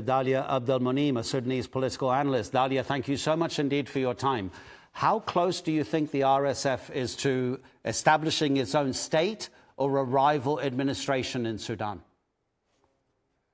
Dallia Abdelmoniem, a Sudanese political analyst. Dallia, thank you so much indeed for your time. How close do you think the RSF is to establishing its own state or a rival administration in Sudan?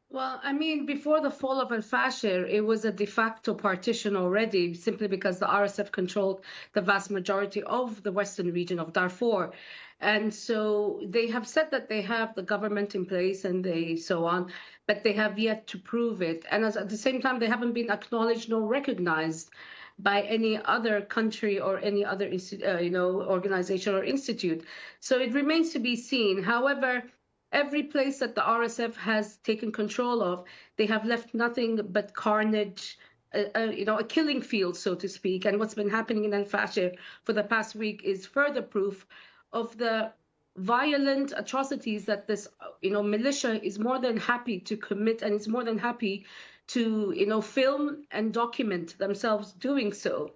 Well, I mean, before the fall of al-Fashir, it was a de facto partition already, simply because the RSF controlled the vast majority of the western region of Darfur. And so they have said that they have the government in place and so on, but they have yet to prove it. And at the same time, they haven't been acknowledged nor recognized by any other country or any other organization or institute. So it remains to be seen. However, every place that the RSF has taken control of, they have left nothing but carnage, a killing field, so to speak. And what's been happening in al-Fashir for the past week is further proof of the violent atrocities that this, militia is more than happy to commit, and is more than happy to, film and document themselves doing so.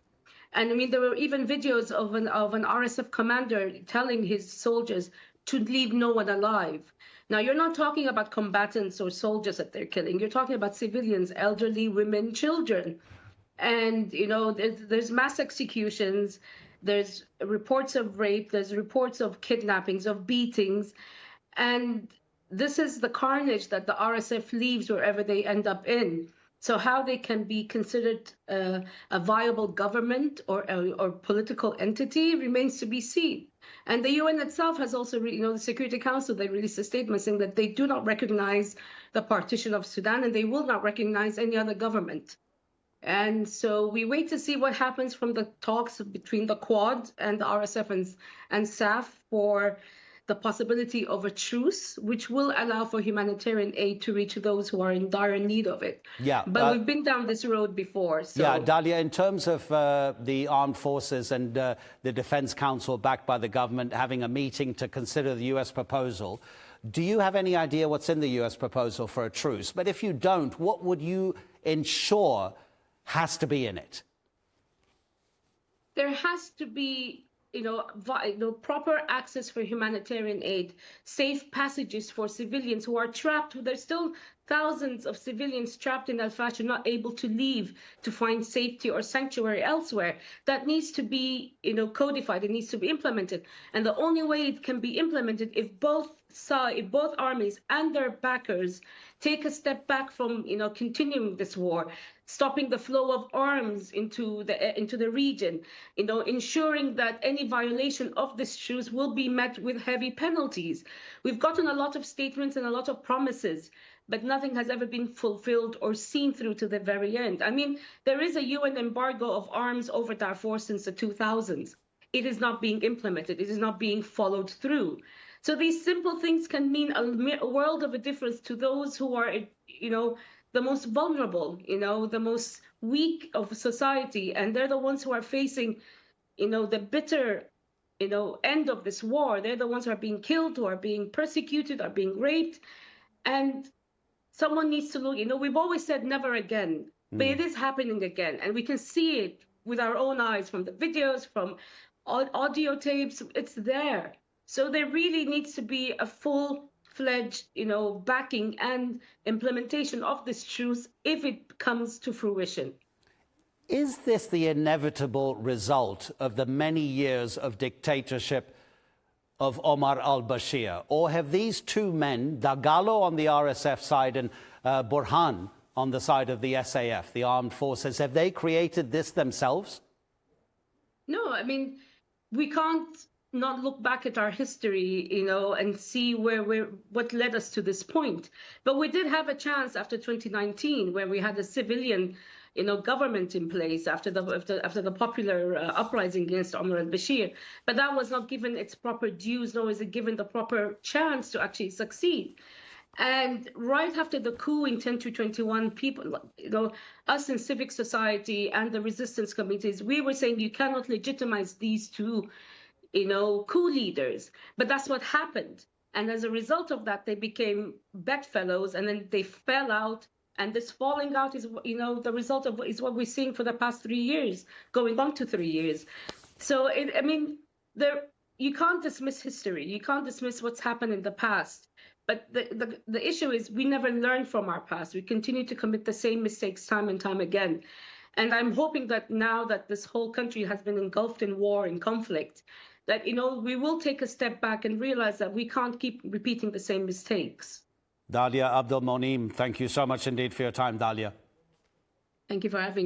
And I mean, there were even videos of an RSF commander telling his soldiers to leave no one alive. Now, you're not talking about combatants or soldiers that they're killing. You're talking about civilians, elderly, women, children. And, there's mass executions. There's reports of rape. There's reports of kidnappings, of beatings. And this is the carnage that the RSF leaves wherever they end up in. So how they can be considered a viable government or political entity remains to be seen. And the UN itself has also, the Security Council, they released a statement saying that they do not recognize the partition of Sudan, and they will not recognize any other government. And so we wait to see what happens from the talks between the Quad and the RSF and SAF for the possibility of a truce, which will allow for humanitarian aid to reach those who are in dire need of it. Yeah, but we've been down this road before. So. Yeah, Dallia, in terms of the armed forces and the Defense Council backed by the government having a meeting to consider the US proposal, do you have any idea what's in the US proposal for a truce? But if you don't, what would you ensure has to be in it? There has to be proper access for humanitarian aid, safe passages for civilians who are trapped. There's still thousands of civilians trapped in al-Fashir, not able to leave to find safety or sanctuary elsewhere. That needs to be, codified. It needs to be implemented. And the only way it can be implemented if both armies and their backers take a step back from, continuing this war, stopping the flow of arms into the region, ensuring that any violation of this truce will be met with heavy penalties. We've gotten a lot of statements and a lot of promises, but nothing has ever been fulfilled or seen through to the very end. I mean, there is a UN embargo of arms over Darfur since the 2000s. It is not being implemented. It is not being followed through. So these simple things can mean a world of a difference to those who are, the most vulnerable, the most weak of society. And they're the ones who are facing, the bitter, end of this war. They're the ones who are being killed, who are being persecuted, are being raped. And someone needs to look, we've always said never again, but it is happening again. And we can see it with our own eyes from the videos, from audio tapes. It's there. So there really needs to be a full-fledged, backing and implementation of this truce if it comes to fruition. Is this the inevitable result of the many years of dictatorship of Omar al-Bashir? Or have these two men, Dagalo on the RSF side and Burhan on the side of the SAF, the armed forces, have they created this themselves? No, I mean, we can't not look back at our history, and see what led us to this point. But we did have a chance after 2019, where we had a civilian, government in place after the popular uprising against Omar al-Bashir. But that was not given its proper dues, nor was it given the proper chance to actually succeed. And right after the coup in 2021, people, us in civic society and the resistance committees, we were saying you cannot legitimize these two coup leaders. But that's what happened. And as a result of that, they became bedfellows, and then they fell out. And this falling out is, the result of is what we're seeing for the past 3 years, going on to 3 years. So, you can't dismiss history. You can't dismiss what's happened in the past. But the issue is we never learn from our past. We continue to commit the same mistakes time and time again. And I'm hoping that now that this whole country has been engulfed in war and conflict, that, we will take a step back and realize that we can't keep repeating the same mistakes. Dallia Abdelmoniem, thank you so much indeed for your time, Dallia. Thank you for having me.